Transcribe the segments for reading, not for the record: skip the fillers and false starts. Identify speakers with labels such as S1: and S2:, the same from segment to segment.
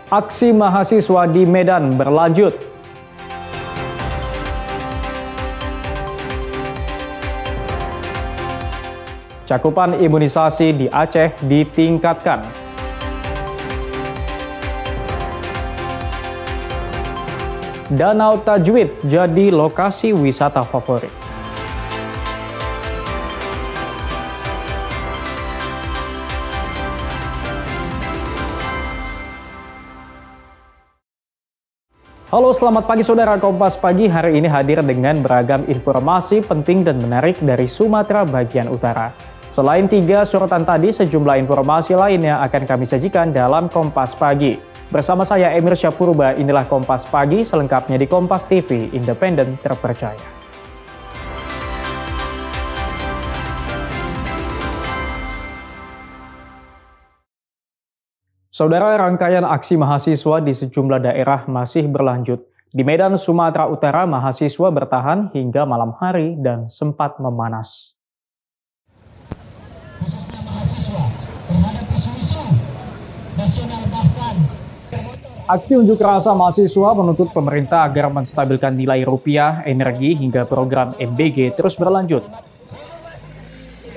S1: Aksi mahasiswa di Medan berlanjut. Cakupan imunisasi di Aceh ditingkatkan. Danau Tajwid jadi lokasi wisata favorit. Halo, selamat pagi saudara Kompas Pagi. Hari ini hadir dengan beragam informasi penting dan menarik dari Sumatera bagian utara. Selain 3 sorotan tadi, sejumlah informasi lainnya akan kami sajikan dalam Kompas Pagi. Bersama saya Emir Syapurba, inilah Kompas Pagi selengkapnya di Kompas TV, independen terpercaya. Saudara, rangkaian aksi mahasiswa di sejumlah daerah masih berlanjut. Di Medan, Sumatera Utara, mahasiswa bertahan hingga malam hari dan sempat memanas.
S2: Khususnya mahasiswa terhadap isu-isu nasional bahkan.
S1: Aksi unjuk rasa mahasiswa menuntut pemerintah agar menstabilkan nilai rupiah, energi, hingga program MBG terus berlanjut.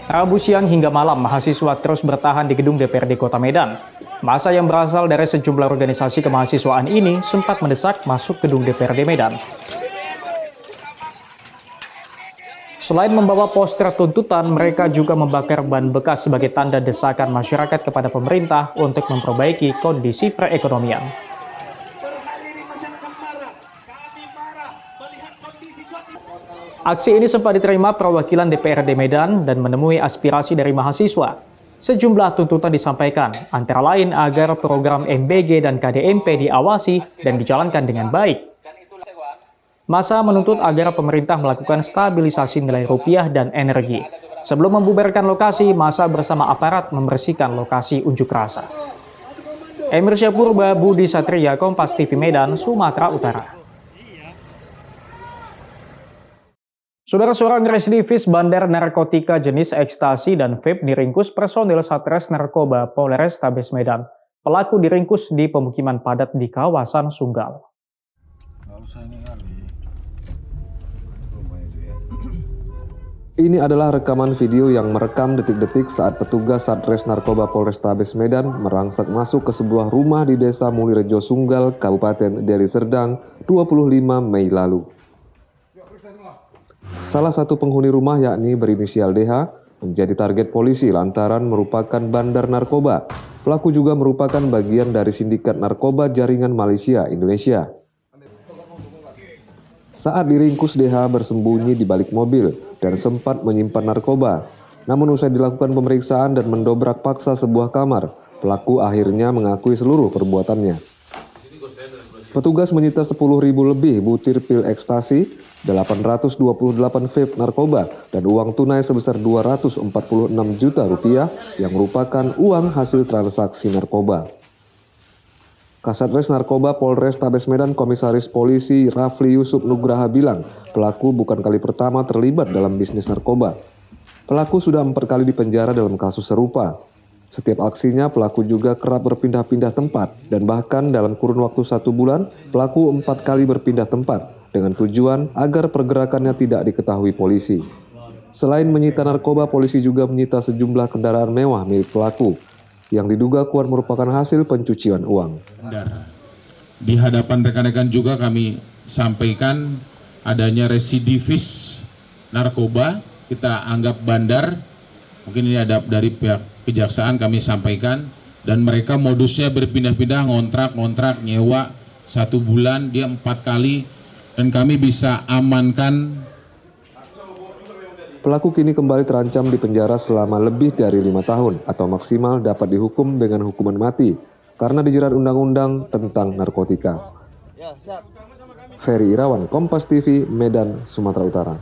S1: Rabu siang hingga malam, mahasiswa terus bertahan di gedung DPRD Kota Medan. Massa yang berasal dari sejumlah organisasi kemahasiswaan ini sempat mendesak masuk gedung DPRD Medan. Selain membawa poster tuntutan, mereka juga membakar ban bekas sebagai tanda desakan masyarakat kepada pemerintah untuk memperbaiki kondisi perekonomian. Aksi ini sempat diterima perwakilan DPRD Medan dan menemui aspirasi dari mahasiswa. Sejumlah tuntutan disampaikan, antara lain agar program MBG dan KDMP diawasi dan dijalankan dengan baik. Massa menuntut agar pemerintah melakukan stabilisasi nilai rupiah dan energi. Sebelum membubarkan lokasi, massa bersama aparat membersihkan lokasi unjuk rasa. Emir Syapurba, Budi Satria, Kompas TV Medan, Sumatera Utara. Saudara, seorang residivis bandar narkotika jenis ekstasi dan vape diringkus personil Satres Narkoba Polrestabes Medan. Pelaku diringkus di pemukiman padat di kawasan Sunggal.
S3: Ini adalah rekaman video yang merekam detik-detik saat petugas Satres Narkoba Polrestabes Medan merangsek masuk ke sebuah rumah di Desa Mulirejo Sunggal, Kabupaten Deli Serdang, 25 Mei lalu. Salah satu penghuni rumah yakni berinisial DH menjadi target polisi lantaran merupakan bandar narkoba. Pelaku juga merupakan bagian dari sindikat narkoba jaringan Malaysia Indonesia. Saat diringkus, DH bersembunyi di balik mobil dan sempat menyimpan narkoba. Namun usai dilakukan pemeriksaan dan mendobrak paksa sebuah kamar, pelaku akhirnya mengakui seluruh perbuatannya. Petugas menyita 10.000 lebih butir pil ekstasi, 828 vape narkoba, dan uang tunai sebesar 246 juta rupiah yang merupakan uang hasil transaksi narkoba. Kasatres Narkoba Polrestabes Medan Komisaris Polisi Rafli Yusuf Nugraha bilang, pelaku bukan kali pertama terlibat dalam bisnis narkoba. Pelaku sudah 4 kali dipenjara dalam kasus serupa. Setiap aksinya, pelaku juga kerap berpindah-pindah tempat, dan bahkan dalam kurun waktu 1 bulan, pelaku 4 kali berpindah tempat, dengan tujuan agar pergerakannya tidak diketahui polisi. Selain menyita narkoba, polisi juga menyita sejumlah kendaraan mewah milik pelaku, yang diduga kuat merupakan hasil pencucian uang.
S4: Di hadapan rekan-rekan juga kami sampaikan adanya residivis narkoba, kita anggap bandar, mungkin ini ada dari pihak kejaksaan kami sampaikan, dan mereka modusnya berpindah-pindah, ngontrak, nyewa 1 bulan, dia 4 kali, dan kami bisa amankan.
S3: Pelaku kini kembali terancam di penjara selama lebih dari 5 tahun atau maksimal dapat dihukum dengan hukuman mati karena dijerat undang-undang tentang narkotika. Ferry Irawan, Kompas TV, Medan, Sumatera Utara.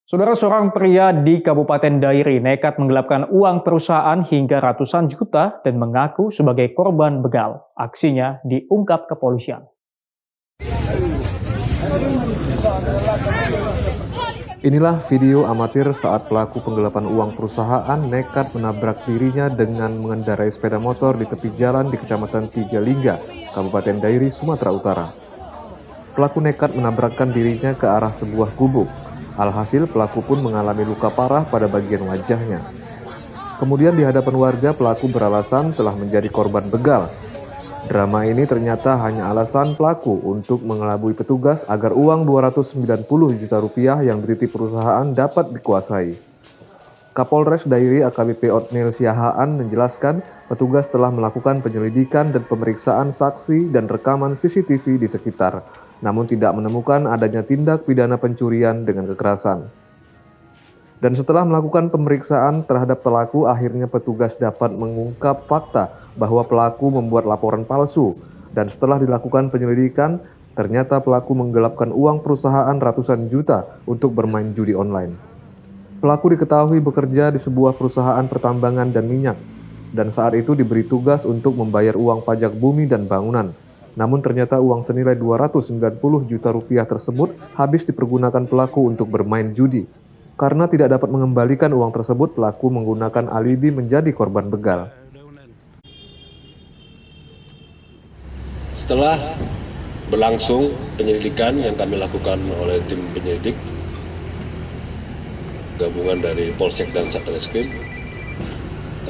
S1: Saudara, seorang pria di Kabupaten Dairi nekat menggelapkan uang perusahaan hingga ratusan juta dan mengaku sebagai korban begal. Aksinya diungkap kepolisian.
S3: Inilah video amatir saat pelaku penggelapan uang perusahaan nekat menabrak dirinya dengan mengendarai sepeda motor di tepi jalan di Kecamatan Tiga Lingga, Kabupaten Dairi, Sumatera Utara. Pelaku nekat menabrakkan dirinya ke arah sebuah gubuk. Alhasil pelaku pun mengalami luka parah pada bagian wajahnya. Kemudian di hadapan warga pelaku beralasan telah menjadi korban begal. Drama ini ternyata hanya alasan pelaku untuk mengelabui petugas agar uang 290 juta rupiah yang dititip perusahaan dapat dikuasai. Kapolres Dairi AKBP Otnil Siahaan menjelaskan petugas telah melakukan penyelidikan dan pemeriksaan saksi dan rekaman CCTV di sekitar, namun tidak menemukan adanya tindak pidana pencurian dengan kekerasan. Dan setelah melakukan pemeriksaan terhadap pelaku, akhirnya petugas dapat mengungkap fakta bahwa pelaku membuat laporan palsu. Dan setelah dilakukan penyelidikan, ternyata pelaku menggelapkan uang perusahaan ratusan juta untuk bermain judi online. Pelaku diketahui bekerja di sebuah perusahaan pertambangan dan minyak, dan saat itu diberi tugas untuk membayar uang pajak bumi dan bangunan. Namun ternyata uang senilai 290 juta rupiah tersebut habis dipergunakan pelaku untuk bermain judi. Karena tidak dapat mengembalikan uang tersebut, pelaku menggunakan alibi menjadi korban begal.
S5: Setelah berlangsung penyelidikan yang kami lakukan oleh tim penyelidik gabungan dari Polsek dan Satreskrim,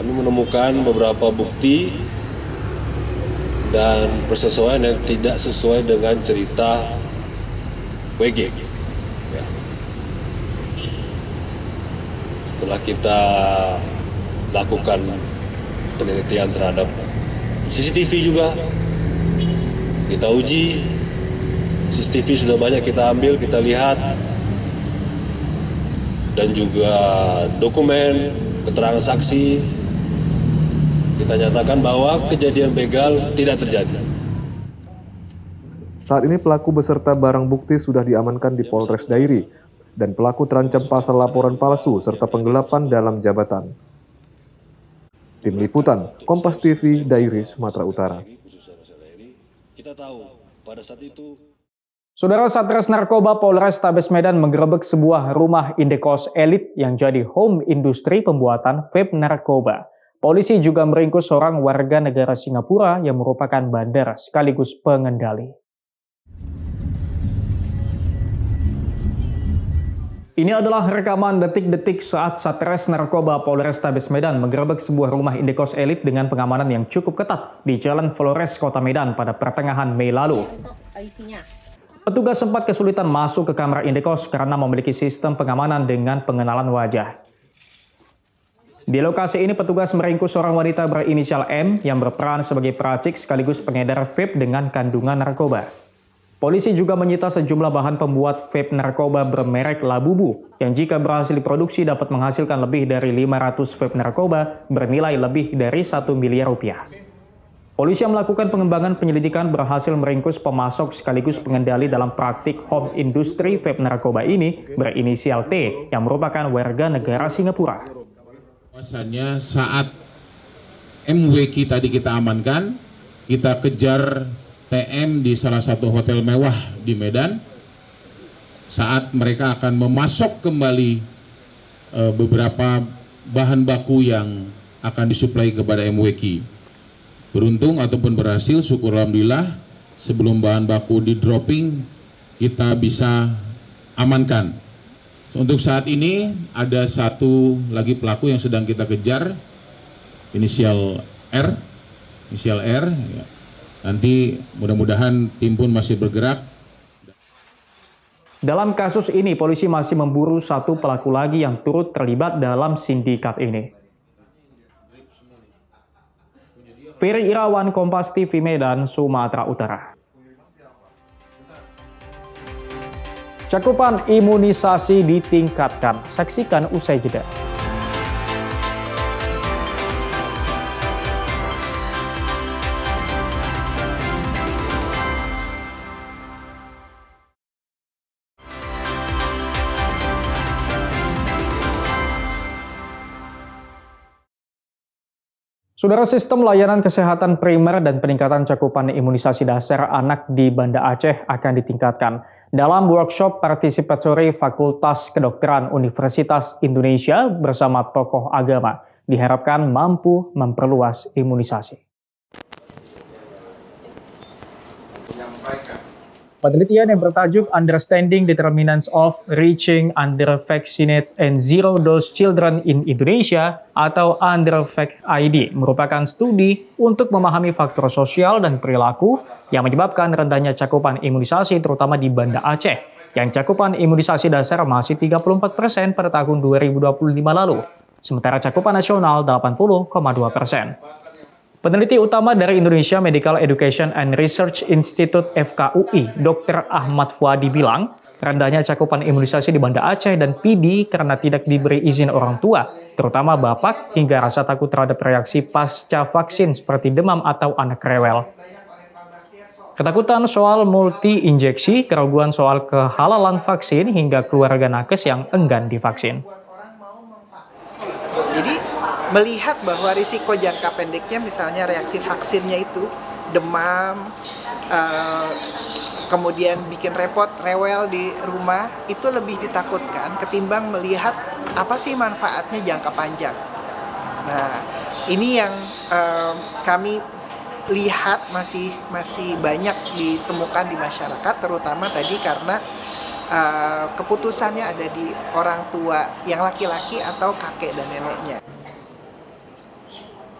S5: kami menemukan beberapa bukti dan persesuaian yang tidak sesuai dengan cerita WG. Ya. Setelah kita lakukan penelitian terhadap CCTV juga, kita uji, CCTV sudah banyak kita ambil, kita lihat, dan juga dokumen, keterangan saksi, kita nyatakan bahwa kejadian begal tidak terjadi.
S3: Saat ini pelaku beserta barang bukti sudah diamankan di Polres Dairi, dan pelaku terancam pasal laporan palsu serta penggelapan dalam jabatan. Tim Liputan, Kompas TV, Dairi, Sumatera Utara.
S5: Kita tahu pada saat itu
S1: Saudara, Satres Narkoba Polrestabes Medan menggerebek sebuah rumah indekos elit yang jadi home industri pembuatan vape narkoba. Polisi juga meringkus seorang warga negara Singapura yang merupakan bandar sekaligus pengendali. Ini adalah rekaman detik-detik saat Satres Narkoba Polrestabes Medan menggerebek sebuah rumah indekos elit dengan pengamanan yang cukup ketat di Jalan Flores, Kota Medan pada pertengahan Mei lalu. Petugas sempat kesulitan masuk ke kamar indekos karena memiliki sistem pengamanan dengan pengenalan wajah. Di lokasi ini petugas meringkus seorang wanita berinisial M yang berperan sebagai peracik sekaligus pengedar vape dengan kandungan narkoba. Polisi juga menyita sejumlah bahan pembuat vape narkoba bermerek Labubu yang jika berhasil diproduksi dapat menghasilkan lebih dari 500 vape narkoba bernilai lebih dari 1 miliar rupiah. Polisi yang melakukan pengembangan penyelidikan berhasil meringkus pemasok sekaligus pengendali dalam praktik home industri vape narkoba ini berinisial T yang merupakan warga negara Singapura.
S4: Bahwasannya saat MWK tadi kita amankan, kita kejar TM di salah satu hotel mewah di Medan saat mereka akan memasok kembali beberapa bahan baku yang akan disuplai kepada MWK. Beruntung ataupun berhasil, syukur alhamdulillah, sebelum bahan baku di dropping kita bisa amankan. Untuk saat ini ada satu lagi pelaku yang sedang kita kejar, inisial R. Ya. Nanti mudah-mudahan tim pun masih bergerak.
S1: Dalam kasus ini, polisi masih memburu satu pelaku lagi yang turut terlibat dalam sindikat ini. Ferry Irawan, Kompas TV Medan, Sumatera Utara. Cakupan imunisasi ditingkatkan. Saksikan usai jeda. Saudara, sistem layanan kesehatan primer dan peningkatan cakupan imunisasi dasar anak di Banda Aceh akan ditingkatkan. Dalam workshop partisipatori Fakultas Kedokteran Universitas Indonesia bersama tokoh agama, diharapkan mampu memperluas imunisasi. Penelitian yang bertajuk Understanding Determinants of Reaching Under-Vaccinated and Zero-Dose Children in Indonesia atau Under-Vac ID merupakan studi untuk memahami faktor sosial dan perilaku yang menyebabkan rendahnya cakupan imunisasi terutama di Banda Aceh, yang cakupan imunisasi dasar masih 34% pada tahun 2025 lalu, sementara cakupan nasional 80,2%. Peneliti utama dari Indonesia Medical Education and Research Institute (FKUI), Dr. Ahmad Fuadi bilang, rendahnya cakupan imunisasi di Banda Aceh dan PD karena tidak diberi izin orang tua, terutama bapak, hingga rasa takut terhadap reaksi pasca vaksin seperti demam atau anak rewel. Ketakutan soal multi-injeksi, keraguan soal kehalalan vaksin, hingga keluarga nakes yang enggan divaksin.
S6: Jadi melihat bahwa risiko jangka pendeknya misalnya reaksi vaksinnya itu demam, kemudian bikin repot, rewel di rumah, itu lebih ditakutkan ketimbang melihat apa sih manfaatnya jangka panjang. Nah, ini yang kami lihat masih banyak ditemukan di masyarakat, terutama tadi karena keputusannya ada di orang tua yang laki-laki atau kakek dan neneknya.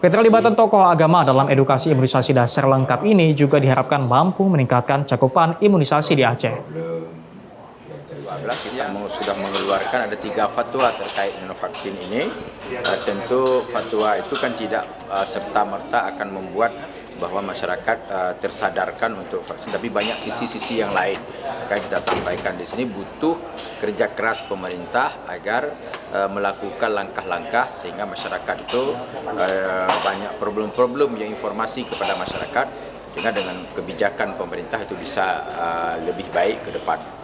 S1: Keterlibatan tokoh agama dalam edukasi imunisasi dasar lengkap ini juga diharapkan mampu meningkatkan cakupan imunisasi di Aceh.
S7: 2012 kita sudah mengeluarkan ada 3 fatwa terkait dengan vaksin ini. Tentu fatwa itu kan tidak serta-merta akan membuat bahwa masyarakat tersadarkan untuk vaksin, tapi banyak sisi-sisi yang lain. Maka kita sampaikan di sini butuh kerja keras pemerintah agar melakukan langkah-langkah sehingga masyarakat itu banyak problem-problem yang informasi kepada masyarakat, sehingga dengan kebijakan pemerintah itu bisa lebih baik ke depan.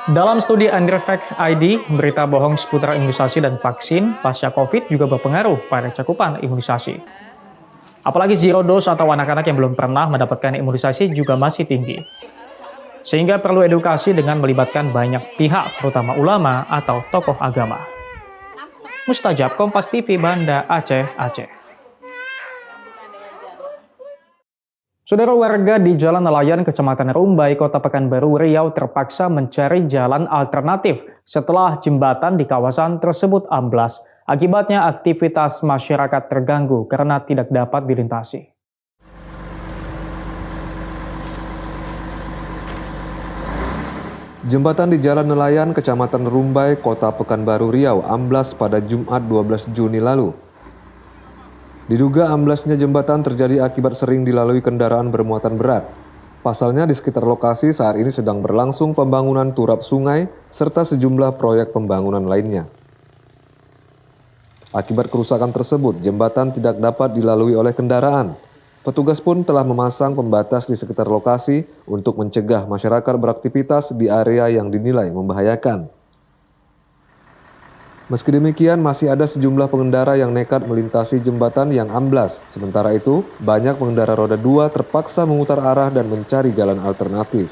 S1: Dalam studi Under-Vac ID, berita bohong seputar imunisasi dan vaksin pasca COVID juga berpengaruh pada cakupan imunisasi. Apalagi zero dose atau anak-anak yang belum pernah mendapatkan imunisasi juga masih tinggi. Sehingga perlu edukasi dengan melibatkan banyak pihak, terutama ulama atau tokoh agama. Mustajab, Kompas TV, Banda Aceh, Aceh. Saudara, warga di Jalan Nelayan, Kecamatan Rumbai, Kota Pekanbaru, Riau terpaksa mencari jalan alternatif setelah jembatan di kawasan tersebut amblas. Akibatnya aktivitas masyarakat terganggu karena tidak dapat dilintasi.
S3: Jembatan di Jalan Nelayan, Kecamatan Rumbai, Kota Pekanbaru, Riau amblas pada Jumat 12 Juni lalu. Diduga amblasnya jembatan terjadi akibat sering dilalui kendaraan bermuatan berat. Pasalnya di sekitar lokasi saat ini sedang berlangsung pembangunan turap sungai serta sejumlah proyek pembangunan lainnya. Akibat kerusakan tersebut, jembatan tidak dapat dilalui oleh kendaraan. Petugas pun telah memasang pembatas di sekitar lokasi untuk mencegah masyarakat beraktivitas di area yang dinilai membahayakan. Meski demikian, masih ada sejumlah pengendara yang nekat melintasi jembatan yang amblas. Sementara itu, banyak pengendara roda 2 terpaksa memutar arah dan mencari jalan alternatif.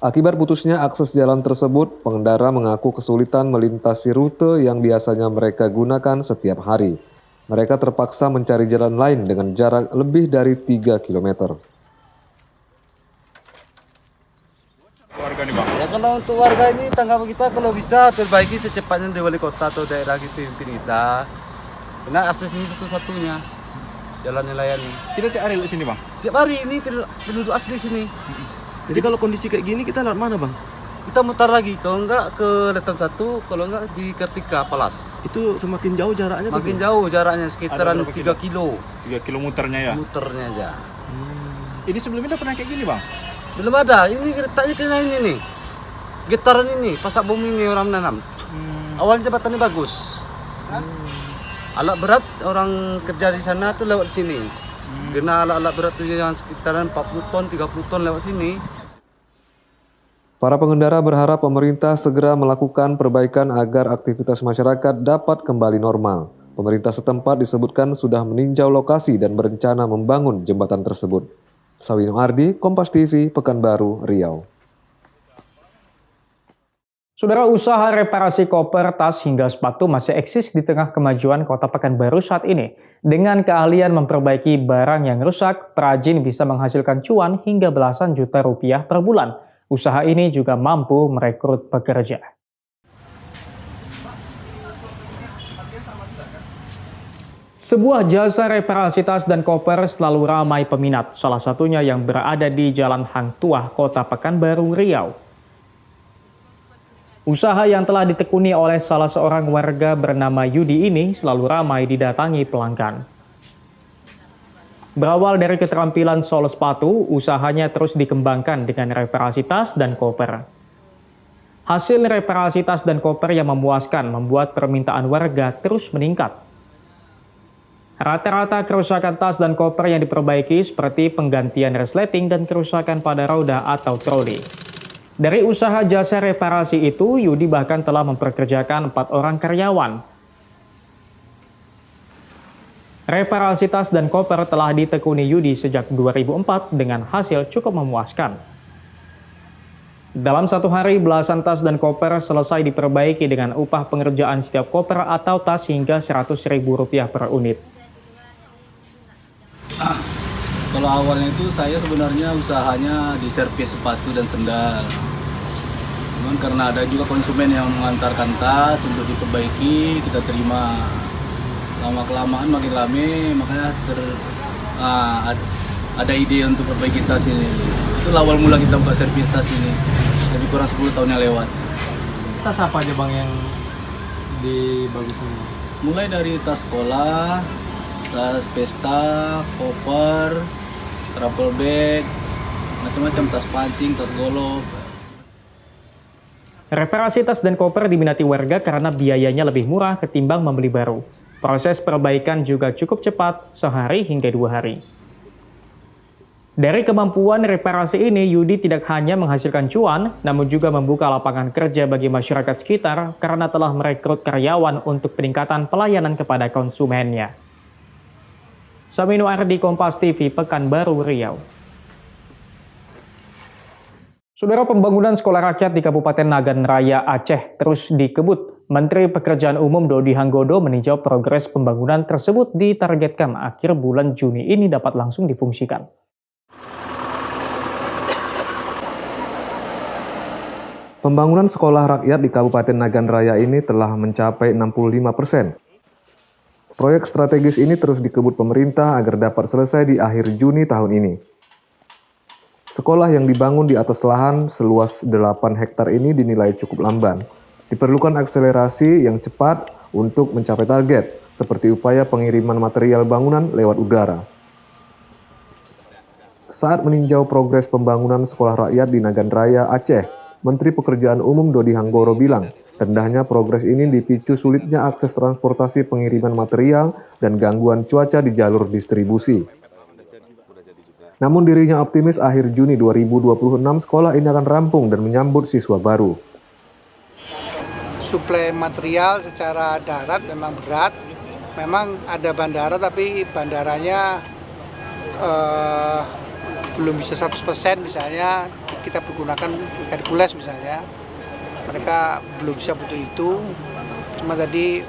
S3: Akibat putusnya akses jalan tersebut, pengendara mengaku kesulitan melintasi rute yang biasanya mereka gunakan setiap hari. Mereka terpaksa mencari jalan lain dengan jarak lebih dari 3 km.
S8: Ya, kalau untuk warga ini tanggapan kita kalau bisa terbaiki secepatnya di wali kota atau daerah gitu pimpin kita. Karena akses ini satu-satunya jalan nelayan ini.
S9: Kita tiap hari di sini, Bang?
S8: Tiap hari ini penduduk asli sini.
S9: Jadi kalau kondisi kayak gini kita lewat mana, Bang?
S8: Kita mutar lagi, kalau enggak ke Letan 1, kalau enggak di Kartika Palas.
S9: Itu semakin jauh jaraknya?
S8: Makin jauh jaraknya, sekitaran 3 kilo.
S9: 3 kilo muternya ya?
S8: Muternya aja.
S9: Ini sebelumnya udah pernah kayak gini, Bang?
S8: Belum ada, ini letaknya kena ini nih. Getaran ini, pasak bumi ini orang menanam. Awalnya jembatannya bagus. Alat berat orang kerja di sana tuh lewat sini. Karena alat-alat berat itu yang sekitaran 40 ton, 30 ton lewat sini.
S3: Para pengendara berharap pemerintah segera melakukan perbaikan agar aktivitas masyarakat dapat kembali normal. Pemerintah setempat disebutkan sudah meninjau lokasi dan berencana membangun jembatan tersebut. Sawino Ardi, Kompas TV, Pekanbaru, Riau.
S1: Saudara, usaha reparasi koper, tas hingga sepatu masih eksis di tengah kemajuan Kota Pekanbaru saat ini. Dengan keahlian memperbaiki barang yang rusak, perajin bisa menghasilkan cuan hingga belasan juta rupiah per bulan. Usaha ini juga mampu merekrut pekerja. Sebuah jasa reparasi tas dan koper selalu ramai peminat, salah satunya yang berada di Jalan Hang Tuah, Kota Pekanbaru, Riau. Usaha yang telah ditekuni oleh salah seorang warga bernama Yudi ini selalu ramai didatangi pelanggan. Berawal dari keterampilan sol sepatu, usahanya terus dikembangkan dengan reparasi tas dan koper. Hasil reparasi tas dan koper yang memuaskan membuat permintaan warga terus meningkat. Rata-rata kerusakan tas dan koper yang diperbaiki seperti penggantian resleting dan kerusakan pada roda atau troli. Dari usaha jasa reparasi itu, Yudi bahkan telah memperkerjakan 4 orang karyawan. Reparasi tas dan koper telah ditekuni Yudi sejak 2004 dengan hasil cukup memuaskan. Dalam satu hari, belasan tas dan koper selesai diperbaiki dengan upah pengerjaan setiap koper atau tas hingga Rp100.000 per unit.
S10: Kalau awalnya itu saya sebenarnya usahanya di servis sepatu dan sendal. Cuman karena ada juga konsumen yang mengantarkan tas untuk diperbaiki, kita terima. Lama-kelamaan makin rame, makanya ada ide untuk perbaiki tas ini. Itu awal mula kita buka servis tas ini, lebih kurang 10 tahun yang lewat.
S11: Tas apa aja bang yang dibagusin?
S10: Mulai dari tas sekolah, tas pesta, koper, travel bag, macam-macam, tas pancing, tas golok.
S1: Reparasi tas dan koper diminati warga karena biayanya lebih murah ketimbang membeli baru. Proses perbaikan juga cukup cepat, sehari hingga 2 hari. Dari kemampuan reparasi ini, Yudi tidak hanya menghasilkan cuan, namun juga membuka lapangan kerja bagi masyarakat sekitar karena telah merekrut karyawan untuk peningkatan pelayanan kepada konsumennya. Sawino Ardi, Kompas TV, Pekanbaru, Riau. Saudara, pembangunan sekolah rakyat di Kabupaten Nagan Raya, Aceh terus dikebut. Menteri Pekerjaan Umum Dodi Hanggodo meninjau progres pembangunan tersebut ditargetkan akhir bulan Juni ini dapat langsung difungsikan.
S3: Pembangunan sekolah rakyat di Kabupaten Nagan Raya ini telah mencapai 65%. Proyek strategis ini terus dikebut pemerintah agar dapat selesai di akhir Juni tahun ini. Sekolah yang dibangun di atas lahan seluas 8 hektar ini dinilai cukup lamban. Diperlukan akselerasi yang cepat untuk mencapai target, seperti upaya pengiriman material bangunan lewat udara. Saat meninjau progres pembangunan sekolah rakyat di Nagan Raya, Aceh, Menteri Pekerjaan Umum Dodi Hanggodo bilang, rendahnya progres ini dipicu sulitnya akses transportasi pengiriman material dan gangguan cuaca di jalur distribusi. Namun dirinya optimis akhir Juni 2026 sekolah ini akan rampung dan menyambut siswa baru.
S12: Suplai material secara darat memang berat. Memang ada bandara tapi bandaranya belum bisa 100%, misalnya kita menggunakan Hercules misalnya. Mereka belum bisa butuh itu. Cuma tadi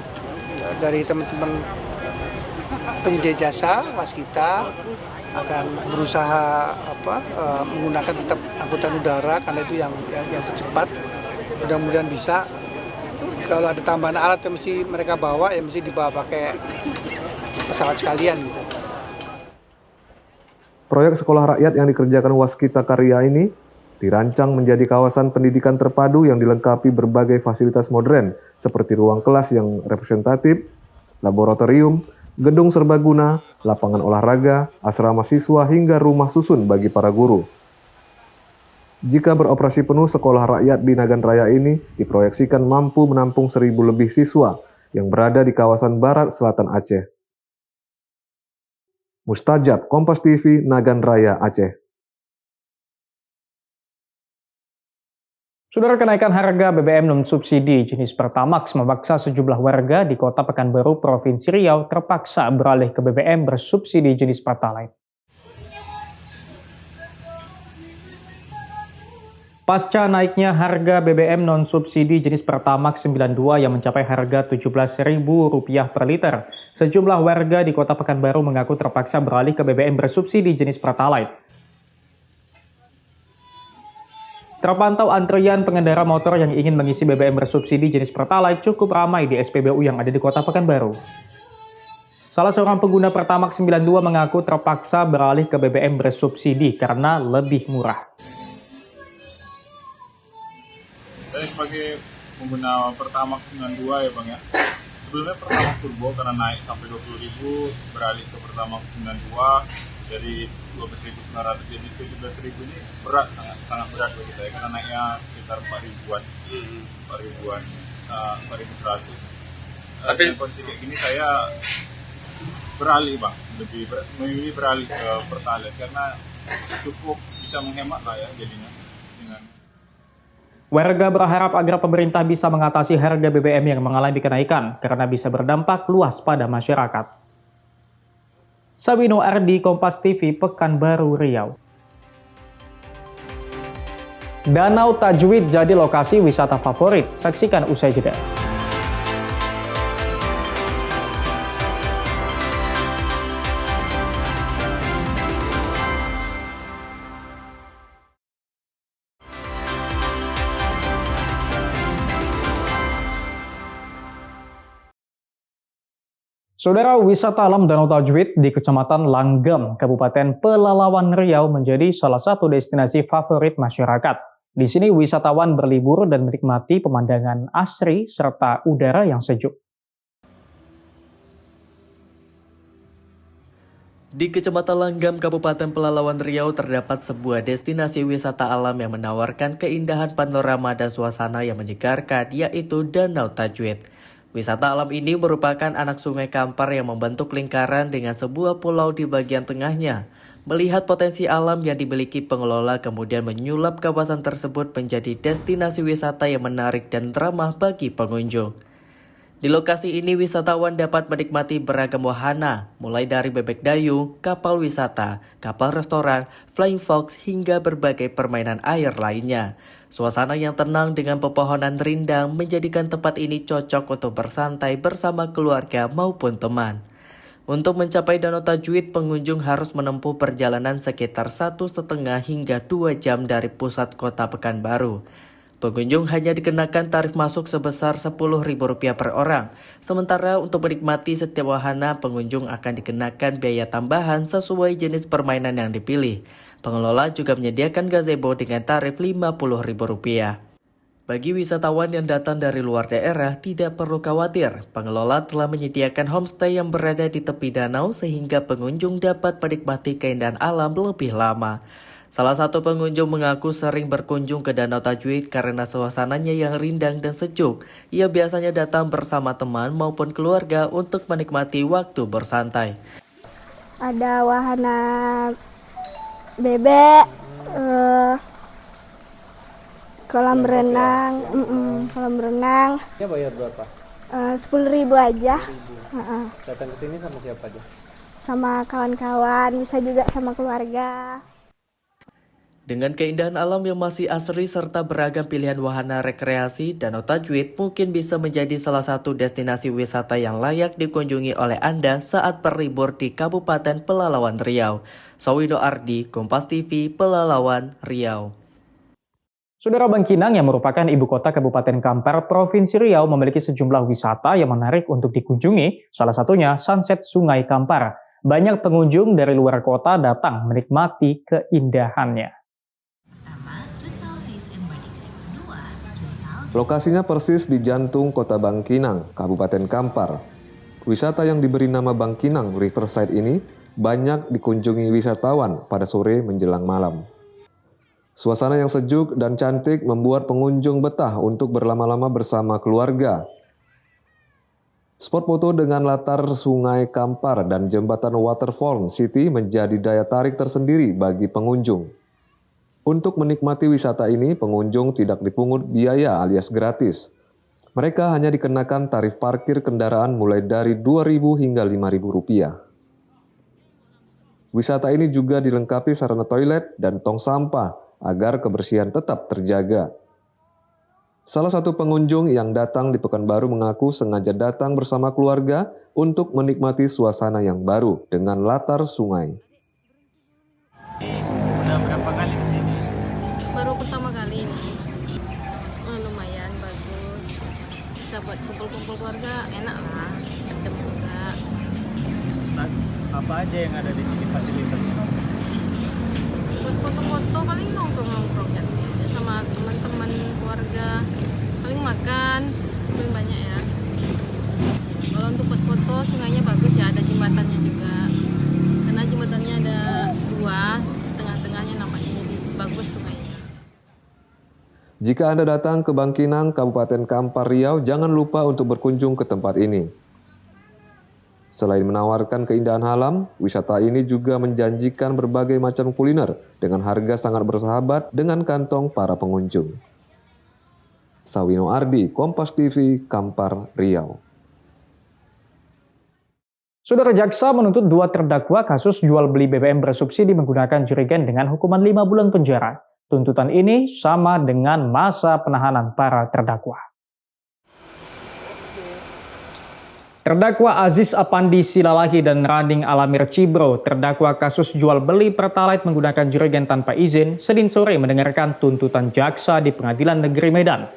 S12: dari teman-teman penyedia jasa waskita akan berusaha menggunakan tetap angkutan udara karena itu yang tercepat. Mudah-mudahan bisa. Kalau ada tambahan alat yang mesti mereka bawa, ya mesti dibawa pakai pesawat sekalian gitu.
S3: Proyek sekolah rakyat yang dikerjakan Waskita Karya ini dirancang menjadi kawasan pendidikan terpadu yang dilengkapi berbagai fasilitas modern seperti ruang kelas yang representatif, laboratorium, gedung serbaguna, lapangan olahraga, asrama siswa hingga rumah susun bagi para guru. Jika beroperasi penuh, sekolah rakyat di Nagan Raya ini diproyeksikan mampu menampung 1.000 lebih siswa yang berada di kawasan barat selatan Aceh. Mustajab, Kompas TV, Nagan Raya, Aceh.
S1: Saudara, kenaikan harga BBM non-subsidi jenis Pertamax memaksa sejumlah warga di Kota Pekanbaru, Provinsi Riau terpaksa beralih ke BBM bersubsidi jenis Pertalite. Pasca naiknya harga BBM non-subsidi jenis Pertamax 92 yang mencapai harga Rp17.000 per liter, sejumlah warga di Kota Pekanbaru mengaku terpaksa beralih ke BBM bersubsidi jenis Pertalite. Terpantau antrian pengendara motor yang ingin mengisi BBM bersubsidi jenis Pertalite cukup ramai di SPBU yang ada di Kota Pekanbaru. Salah seorang pengguna Pertamax 92 mengaku terpaksa beralih ke BBM bersubsidi karena lebih murah.
S13: Saya sebagai pengguna Pertamax 92 ya Bang ya. Sebelumnya Pertamax Turbo karena naik sampai 20.000, beralih ke Pertamax 92 dari 12.900 jadi 17.000 ini berat, sangat berat bagi saya karena naiknya sekitar 4.000-an. 4.100. Tapi kondisi kayak gini saya beralih Bang, memilih beralih ke Pertalite karena cukup bisa menghemat lah ya jadinya dengan.
S1: Warga berharap agar pemerintah bisa mengatasi harga BBM yang mengalami kenaikan karena bisa berdampak luas pada masyarakat. Sabino Ardi, Kompas TV, Pekanbaru, Riau. Danau Tajwid jadi lokasi wisata favorit. Saksikan usai jeda. Saudara, wisata alam Danau Tajwid di Kecamatan Langgam, Kabupaten Pelalawan, Riau menjadi salah satu destinasi favorit masyarakat. Di sini wisatawan berlibur dan menikmati pemandangan asri serta udara yang sejuk.
S14: Di Kecamatan Langgam, Kabupaten Pelalawan, Riau terdapat sebuah destinasi wisata alam yang menawarkan keindahan panorama dan suasana yang menyegarkan, yaitu Danau Tajwid. Wisata alam ini merupakan anak sungai Kampar yang membentuk lingkaran dengan sebuah pulau di bagian tengahnya. Melihat potensi alam yang dimiliki pengelola kemudian menyulap kawasan tersebut menjadi destinasi wisata yang menarik dan ramah bagi pengunjung. Di lokasi ini wisatawan dapat menikmati beragam wahana, mulai dari bebek dayung, kapal wisata, kapal restoran, flying fox hingga berbagai permainan air lainnya. Suasana yang tenang dengan pepohonan rindang menjadikan tempat ini cocok untuk bersantai bersama keluarga maupun teman. Untuk mencapai Danau Tajwid, pengunjung harus menempuh perjalanan sekitar 1,5 hingga 2 jam dari pusat kota Pekanbaru. Pengunjung hanya dikenakan tarif masuk sebesar Rp10.000 per orang. Sementara untuk menikmati setiap wahana, pengunjung akan dikenakan biaya tambahan sesuai jenis permainan yang dipilih. Pengelola juga menyediakan gazebo dengan tarif Rp50.000. Bagi wisatawan yang datang dari luar daerah, tidak perlu khawatir. Pengelola telah menyediakan homestay yang berada di tepi danau sehingga pengunjung dapat menikmati keindahan alam lebih lama. Salah satu pengunjung mengaku sering berkunjung ke Danau Tajwid karena suasananya yang rindang dan sejuk. Ia biasanya datang bersama teman maupun keluarga untuk menikmati waktu bersantai.
S15: Ada wahana bebek, kolam renang, kolam renang.
S11: Ya bayar berapa?
S15: 10.000 aja.
S11: Datang ke sini sama siapa aja?
S15: Sama kawan-kawan, bisa juga sama keluarga.
S14: Dengan keindahan alam yang masih asri serta beragam pilihan wahana rekreasi, Danau Tajwid mungkin bisa menjadi salah satu destinasi wisata yang layak dikunjungi oleh Anda saat berlibur di Kabupaten Pelalawan, Riau. Sawino Ardi, Kompas TV, Pelalawan, Riau.
S1: Saudara, Bangkinang yang merupakan ibu kota Kabupaten Kampar, Provinsi Riau memiliki sejumlah wisata yang menarik untuk dikunjungi, salah satunya Sunset Sungai Kampar. Banyak pengunjung dari luar kota datang menikmati keindahannya.
S3: Lokasinya persis di jantung kota Bangkinang, Kabupaten Kampar. Wisata yang diberi nama Bangkinang Riverside ini banyak dikunjungi wisatawan pada sore menjelang malam. Suasana yang sejuk dan cantik membuat pengunjung betah untuk berlama-lama bersama keluarga. Spot foto dengan latar Sungai Kampar dan jembatan Waterfall City menjadi daya tarik tersendiri bagi pengunjung. Untuk menikmati wisata ini, pengunjung tidak dipungut biaya alias gratis. Mereka hanya dikenakan tarif parkir kendaraan mulai dari Rp2.000 hingga Rp5.000. Wisata ini juga dilengkapi sarana toilet dan tong sampah agar kebersihan tetap terjaga. Salah satu pengunjung yang datang di Pekanbaru mengaku sengaja datang bersama keluarga untuk menikmati suasana yang baru dengan latar sungai.
S11: Udah berapa kali di sini?
S16: Baru pertama kali ini. Lumayan bagus. Bisa buat kumpul-kumpul keluarga, enak lah. Adem juga.
S11: Nah, apa aja yang ada di sini fasilitasnya?
S16: Buat foto-foto paling nongkrong-nongkrong kan. Sama teman-teman keluarga. Paling makan, paling banyak ya. Kalau untuk buat foto, sungainya bagus ya, ada jembatannya juga. Karena jembatannya ada 2, tengah-tengahnya nampaknya jadi bagus sungainya.
S3: Jika Anda datang ke Bangkinang, Kabupaten Kampar Riau, jangan lupa untuk berkunjung ke tempat ini. Selain menawarkan keindahan alam, wisata ini juga menjanjikan berbagai macam kuliner dengan harga sangat bersahabat dengan kantong para pengunjung. Sawino Ardi, Kompas TV, Kampar, Riau.
S1: Saudara jaksa menuntut 2 terdakwa kasus jual beli BBM bersubsidi menggunakan jerigen dengan hukuman 5 bulan penjara. Tuntutan ini sama dengan masa penahanan para terdakwa. Terdakwa Aziz Apandi Silalahi dan Rading Alamir Cibro, terdakwa kasus jual beli Pertalite menggunakan jerigen tanpa izin, Senin sore mendengarkan tuntutan jaksa di Pengadilan Negeri Medan.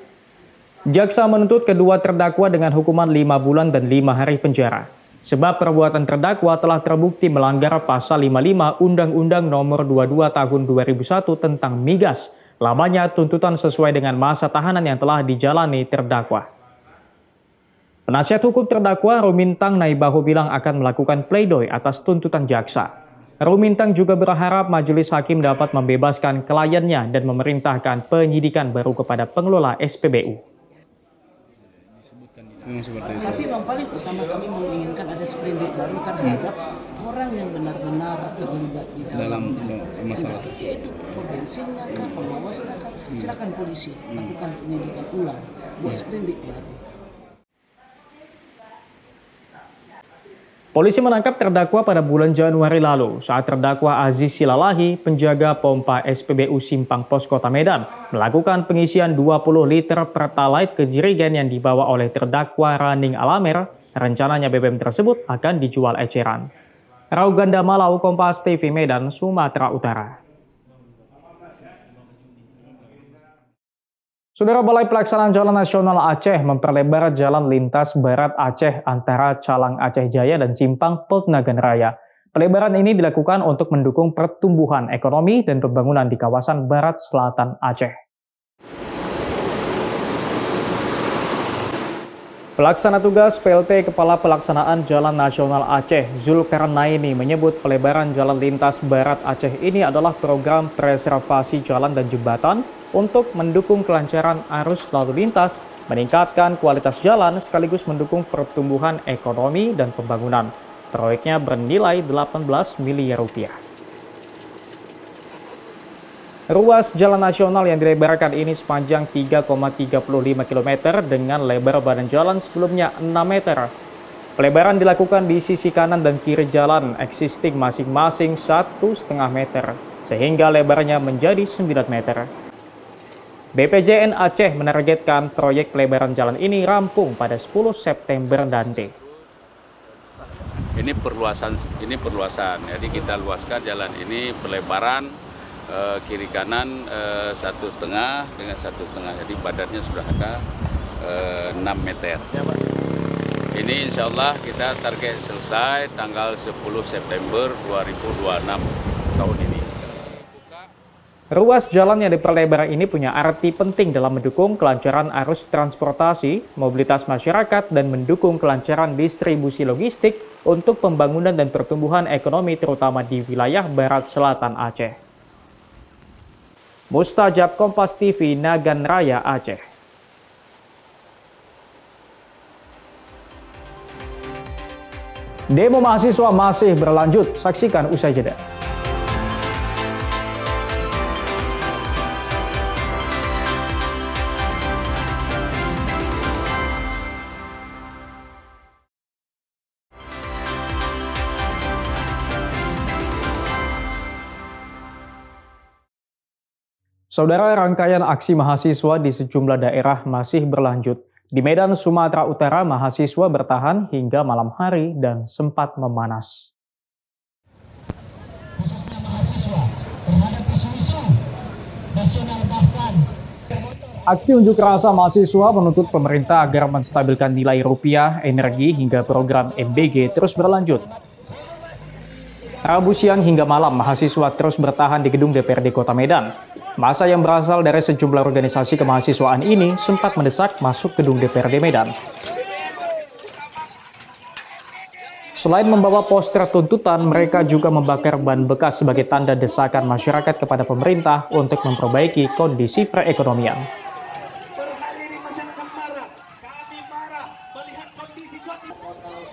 S1: Jaksa menuntut kedua terdakwa dengan hukuman 5 bulan dan 5 hari penjara. Sebab perbuatan terdakwa telah terbukti melanggar Pasal 55 Undang-Undang Nomor 22 Tahun 2001 tentang migas. Lamanya tuntutan sesuai dengan masa tahanan yang telah dijalani terdakwa. Penasihat hukum terdakwa Rumintang Naibahu bilang akan melakukan pledoi atas tuntutan jaksa. Rumintang juga berharap majelis hakim dapat membebaskan kliennya dan memerintahkan penyidikan baru kepada pengelola SPBU.
S17: Tapi yang paling utama kami menginginkan ada sprindik baru terhadap orang yang benar-benar terlibat di dalam masalah tersebut. Yaitu bensinnya kah, pengawasnya kah, silakan polisi lakukan penyelidikan ulang, buat sprindik baru.
S1: Polisi menangkap terdakwa pada bulan Januari lalu saat terdakwa Aziz Silalahi, penjaga pompa SPBU Simpang Pos Kota Medan, melakukan pengisian 20 liter Pertalite ke jerigen yang dibawa oleh terdakwa Rading Alamir. Rencananya BBM tersebut akan dijual eceran. Rauganda Malau, Kompas TV Medan, Sumatera Utara. Saudara, Balai Pelaksanaan Jalan Nasional Aceh memperlebar jalan lintas Barat Aceh antara Calang Aceh Jaya dan Simpang Peltnagan Raya. Pelebaran ini dilakukan untuk mendukung pertumbuhan ekonomi dan pembangunan di kawasan Barat Selatan Aceh. Pelaksana tugas PLT Kepala Pelaksanaan Jalan Nasional Aceh, Zulkarnaini, menyebut pelebaran jalan lintas Barat Aceh ini adalah program preservasi jalan dan jembatan untuk mendukung kelancaran arus lalu lintas, meningkatkan kualitas jalan, sekaligus mendukung pertumbuhan ekonomi dan pembangunan. Proyeknya bernilai 18 miliar rupiah. Ruas jalan nasional yang dilebarkan ini sepanjang 3,35 km dengan lebar badan jalan sebelumnya 6 meter. Pelebaran dilakukan di sisi kanan dan kiri jalan existing masing-masing 1,5 meter, sehingga lebarnya menjadi 9 meter. BPJN Aceh menargetkan proyek pelebaran jalan ini rampung pada 10 September nanti.
S18: Ini perluasan, jadi kita luaskan jalan ini pelebaran kiri kanan 1,5 dengan 1,5, jadi badannya sudah ada 6 meter. Ini insya Allah kita target selesai tanggal 10 September 2026 tahun ini.
S1: Ruas jalan yang diperlebar ini punya arti penting dalam mendukung kelancaran arus transportasi, mobilitas masyarakat, dan mendukung kelancaran distribusi logistik untuk pembangunan dan pertumbuhan ekonomi terutama di wilayah Barat Selatan Aceh. Mustajab, Kompas TV, Nagan Raya, Aceh. Demo mahasiswa masih berlanjut, saksikan usai jeda. Saudara, rangkaian aksi mahasiswa di sejumlah daerah masih berlanjut. Di Medan, Sumatera Utara, mahasiswa bertahan hingga malam hari dan sempat memanas.
S2: Khususnya mahasiswa terhadap isu-isu nasional bahkan
S1: Aksi unjuk rasa mahasiswa menuntut pemerintah agar menstabilkan nilai rupiah, energi, hingga program MBG terus berlanjut. Rabu siang hingga malam, mahasiswa terus bertahan di gedung DPRD Kota Medan. Massa yang berasal dari sejumlah organisasi kemahasiswaan ini sempat mendesak masuk gedung DPRD Medan. Selain membawa poster tuntutan, mereka juga membakar ban bekas sebagai tanda desakan masyarakat kepada pemerintah untuk memperbaiki kondisi perekonomian.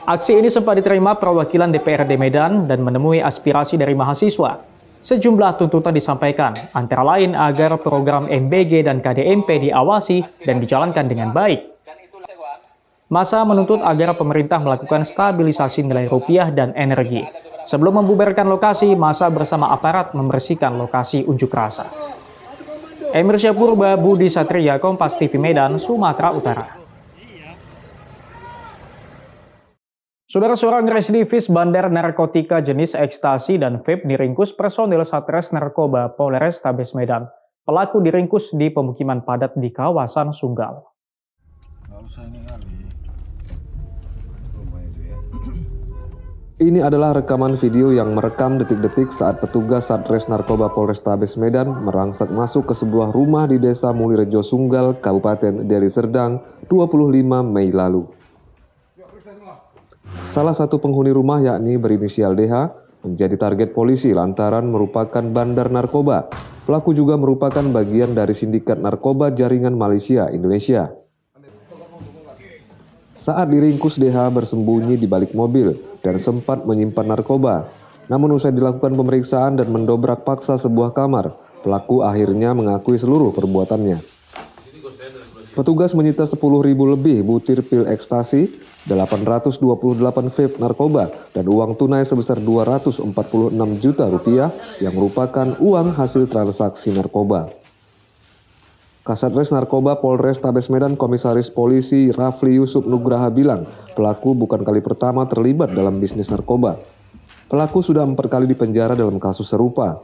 S1: Aksi ini sempat diterima perwakilan DPRD Medan dan menemui aspirasi dari mahasiswa. Sejumlah tuntutan disampaikan, antara lain agar program MBG dan KDMP diawasi dan dijalankan dengan baik. Massa menuntut agar pemerintah melakukan stabilisasi nilai rupiah dan energi. Sebelum membubarkan lokasi, massa bersama aparat membersihkan lokasi unjuk rasa. Emir Syapurba, Budi Satria, Kompas TV Medan, Sumatera Utara. Saudara, seorang residivis bandar narkotika jenis ekstasi dan vape diringkus personil Satres Narkoba Polrestabes Medan. Pelaku diringkus di pemukiman padat di kawasan Sunggal.
S3: Ini adalah rekaman video yang merekam detik-detik saat petugas Satres Narkoba Polrestabes Medan merangsek masuk ke sebuah rumah di Desa Mulirejo Sunggal, Kabupaten Deli Serdang, 25 Mei lalu. Salah satu penghuni rumah yakni berinisial DH menjadi target polisi lantaran merupakan bandar narkoba. Pelaku juga merupakan bagian dari sindikat narkoba jaringan Malaysia Indonesia. Saat diringkus, DH bersembunyi di balik mobil dan sempat menyimpan narkoba. Namun usai dilakukan pemeriksaan dan mendobrak paksa sebuah kamar, pelaku akhirnya mengakui seluruh perbuatannya. Petugas menyita 10.000 lebih butir pil ekstasi, 828 vape narkoba, dan uang tunai sebesar 246 juta rupiah yang merupakan uang hasil transaksi narkoba. Kasatres Narkoba Polrestabes Medan Komisaris Polisi Rafli Yusuf Nugraha bilang, pelaku bukan kali pertama terlibat dalam bisnis narkoba. Pelaku sudah 4 kali dipenjara dalam kasus serupa.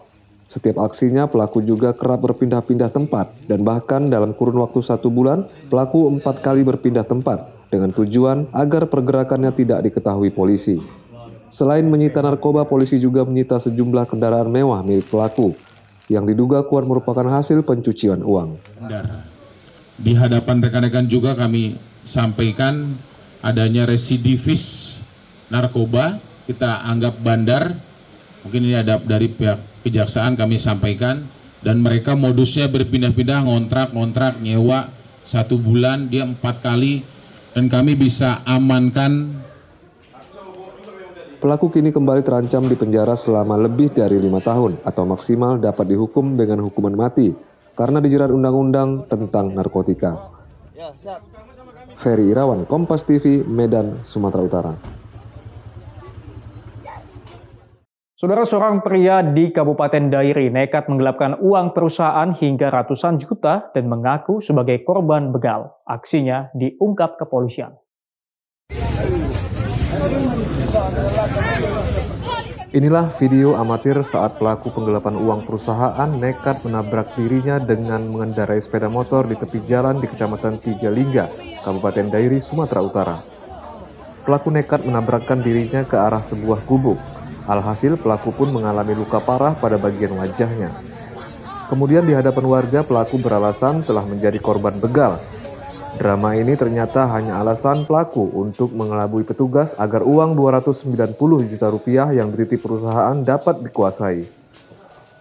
S3: Setiap aksinya, pelaku juga kerap berpindah-pindah tempat, dan bahkan dalam kurun waktu 1 bulan, pelaku 4 kali berpindah tempat, dengan tujuan agar pergerakannya tidak diketahui polisi. Selain menyita narkoba, polisi juga menyita sejumlah kendaraan mewah milik pelaku, yang diduga kuat merupakan hasil pencucian uang.
S4: Di hadapan rekan-rekan juga kami sampaikan adanya residivis narkoba, kita anggap bandar, mungkin ini ada dari pihak kejaksaan kami sampaikan, dan mereka modusnya berpindah-pindah, ngontrak, nyewa 1 bulan, dia 4 kali, dan kami bisa amankan.
S3: Pelaku kini kembali terancam di penjara selama lebih dari 5 tahun atau maksimal dapat dihukum dengan hukuman mati karena dijerat undang-undang tentang narkotika. Ferry Irawan, Kompas TV, Medan, Sumatera Utara.
S1: Saudara, seorang pria di Kabupaten Dairi nekat menggelapkan uang perusahaan hingga ratusan juta dan mengaku sebagai korban begal. Aksinya diungkap kepolisian.
S3: Inilah video amatir saat pelaku penggelapan uang perusahaan nekat menabrak dirinya dengan mengendarai sepeda motor di tepi jalan di Kecamatan Tigalingga, Kabupaten Dairi, Sumatera Utara. Pelaku nekat menabrakkan dirinya ke arah sebuah gubuk. Alhasil pelaku pun mengalami luka parah pada bagian wajahnya. Kemudian di hadapan warga, pelaku beralasan telah menjadi korban begal. Drama ini ternyata hanya alasan pelaku untuk mengelabui petugas agar uang 290 juta rupiah yang dititip perusahaan dapat dikuasai.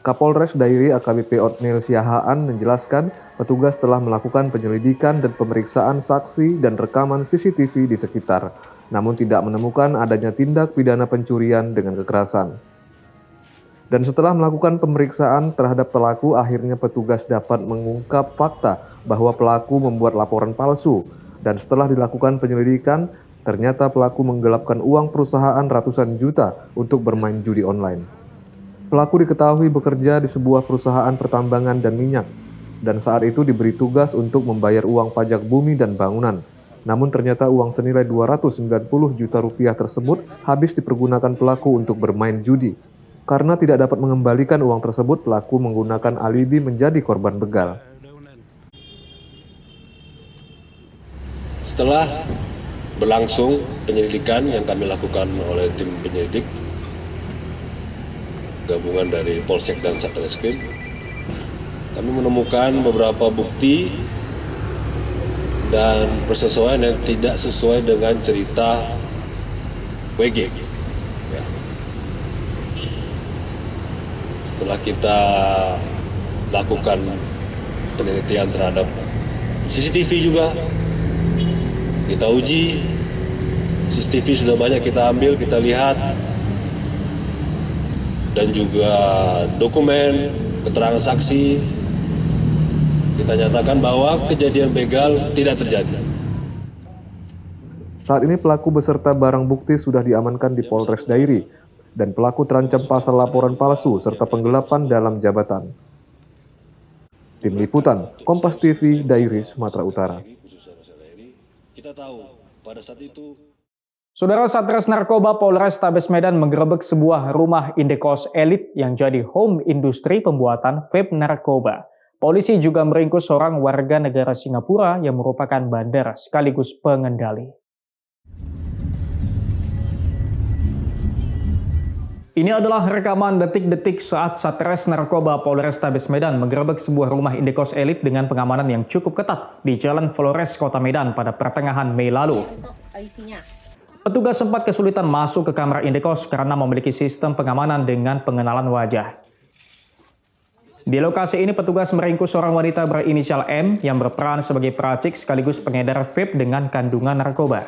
S3: Kapolres Dairi AKBP Otnil Siahaan menjelaskan petugas telah melakukan penyelidikan dan pemeriksaan saksi dan rekaman CCTV di sekitar, namun tidak menemukan adanya tindak pidana pencurian dengan kekerasan. Dan setelah melakukan pemeriksaan terhadap pelaku, akhirnya petugas dapat mengungkap fakta bahwa pelaku membuat laporan palsu. Dan setelah dilakukan penyelidikan, ternyata pelaku menggelapkan uang perusahaan ratusan juta untuk bermain judi online. Pelaku diketahui bekerja di sebuah perusahaan pertambangan dan minyak. dan saat itu diberi tugas untuk membayar uang pajak bumi dan bangunan. Namun ternyata uang senilai 290 juta rupiah tersebut habis dipergunakan pelaku untuk bermain judi. Karena tidak dapat mengembalikan uang tersebut, pelaku menggunakan alibi menjadi korban begal.
S5: Setelah berlangsung penyelidikan yang kami lakukan oleh tim penyelidik gabungan dari Polsek dan Satreskrim, kami menemukan beberapa bukti dan persesuaian yang tidak sesuai dengan cerita WG. Ya. Setelah kita lakukan penelitian terhadap CCTV juga, kita uji, CCTV sudah banyak kita ambil, kita lihat, dan juga dokumen, keterangan saksi, kita nyatakan bahwa kejadian begal tidak terjadi.
S3: Saat ini pelaku beserta barang bukti sudah diamankan di Polres Dairi, dan pelaku terancam pasal laporan palsu serta penggelapan dalam jabatan. Tim Liputan, Kompas TV, Dairi, Sumatera Utara.
S5: Kita tahu pada saat itu
S1: Saudara, Satres Narkoba Polrestabes Medan menggerebek sebuah rumah indekos elit yang jadi home industri pembuatan vape narkoba. Polisi juga meringkus seorang warga negara Singapura yang merupakan bandar sekaligus pengendali. Ini adalah rekaman detik-detik saat Satres Narkoba Polrestabes Medan menggerebek sebuah rumah indekos elit dengan pengamanan yang cukup ketat di Jalan Flores, Kota Medan pada pertengahan Mei lalu. Petugas sempat kesulitan masuk ke kamar indekos karena memiliki sistem pengamanan dengan pengenalan wajah. Di lokasi ini petugas meringkus seorang wanita berinisial M yang berperan sebagai peracik sekaligus pengedar vape dengan kandungan narkoba.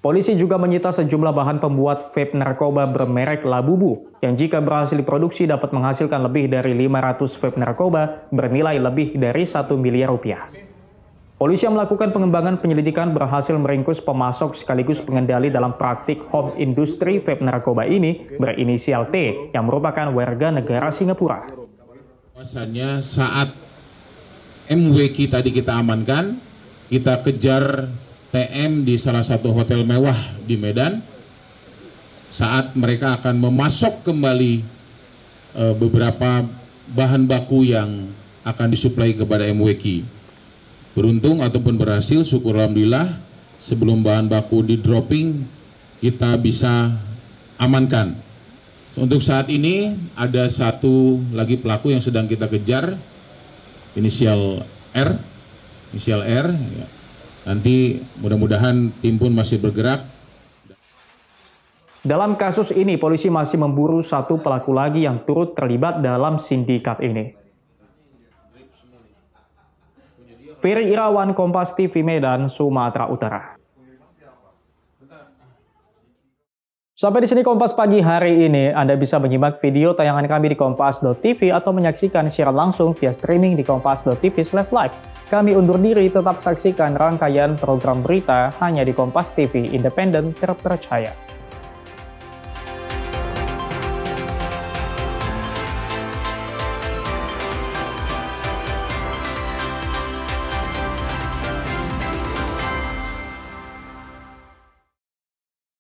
S1: Polisi juga menyita sejumlah bahan pembuat vape narkoba bermerek Labubu yang jika berhasil diproduksi dapat menghasilkan lebih dari 500 vape narkoba bernilai lebih dari 1 miliar rupiah. Polisi yang melakukan pengembangan penyelidikan berhasil meringkus pemasok sekaligus pengendali dalam praktik home industri vape narkoba ini berinisial T yang merupakan warga negara Singapura.
S4: Bahwasannya saat MWK tadi kita amankan, kita kejar TM di salah satu hotel mewah di Medan. Saat mereka akan memasok kembali beberapa bahan baku yang akan disuplai kepada MWK. Beruntung ataupun berhasil, syukur alhamdulillah, sebelum bahan baku di dropping kita bisa amankan. Untuk saat ini ada satu lagi pelaku yang sedang kita kejar, inisial R. Ya. Nanti mudah-mudahan tim pun masih bergerak.
S1: Dalam kasus ini polisi masih memburu satu pelaku lagi yang turut terlibat dalam sindikat ini. Ferry Irawan, Kompas TV Medan, Sumatera Utara. Sampai di sini Kompas Pagi hari ini. Anda bisa menyimak video tayangan kami di kompas.tv atau menyaksikan siaran langsung via streaming di kompas.tv/live. Kami undur diri, tetap saksikan rangkaian program berita hanya di Kompas TV, independen, terpercaya.